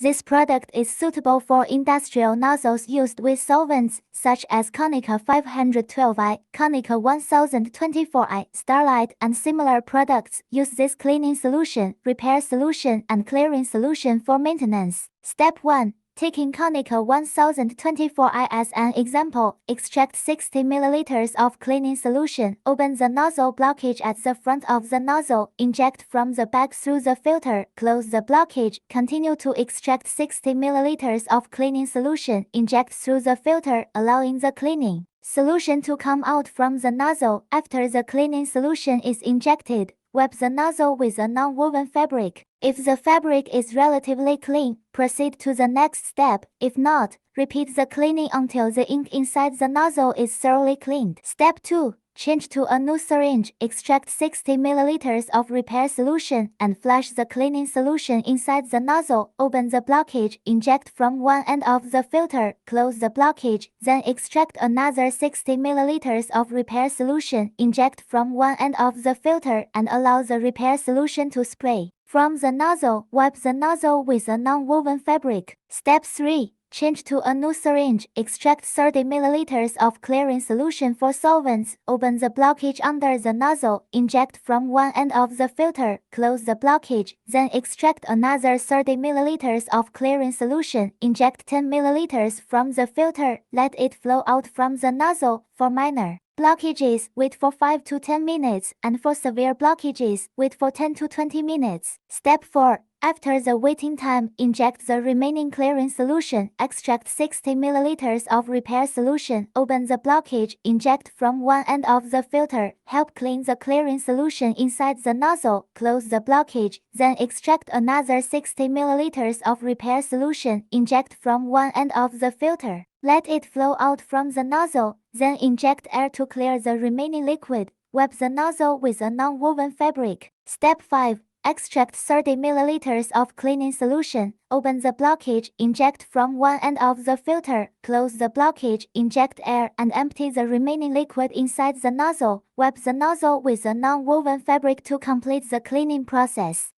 This product is suitable for industrial nozzles used with solvents, such as Konica 512i, Konica 1024i, Starlight, and similar products. Use this cleaning solution, repair solution, and clearing solution for maintenance. Step 1. Taking Konica 1024i as an example, extract 60 ml of cleaning solution, open the nozzle blockage at the front of the nozzle, inject from the back through the filter, close the blockage, continue to extract 60 ml of cleaning solution, inject through the filter, allowing the cleaning solution to come out from the nozzle. After the cleaning solution is injected, wipe the nozzle with a non-woven fabric. If the fabric is relatively clean, proceed to the next step. If not, repeat the cleaning until the ink inside the nozzle is thoroughly cleaned. Step 2. Change to a new syringe, extract 60 ml of repair solution, and flush the cleaning solution inside the nozzle. Open the blockage, inject from one end of the filter, close the blockage, then extract another 60 ml of repair solution, inject from one end of the filter, and allow the repair solution to spray from the nozzle. Wipe the nozzle with a non-woven fabric. Step 3. Change to a new syringe, extract 30 ml of clearing solution for solvents, open the blockage under the nozzle, inject from one end of the filter, close the blockage, then extract another 30 ml of clearing solution, inject 10 ml from the filter, let it flow out from the nozzle. For minor blockages, wait for 5 to 10 minutes, and for severe blockages, wait for 10 to 20 minutes. Step 4. After the waiting time, inject the remaining clearing solution, extract 60 ml of repair solution, open the blockage, inject from one end of the filter, help clean the clearing solution inside the nozzle, close the blockage, then extract another 60 ml of repair solution, inject from one end of the filter. Let it flow out from the nozzle, then inject air to clear the remaining liquid. Wipe the nozzle with a non-woven fabric. Step 5. Extract 30 ml of cleaning solution, open the blockage, inject from one end of the filter, close the blockage, inject air, and empty the remaining liquid inside the nozzle. Wipe the nozzle with a non-woven fabric to complete the cleaning process.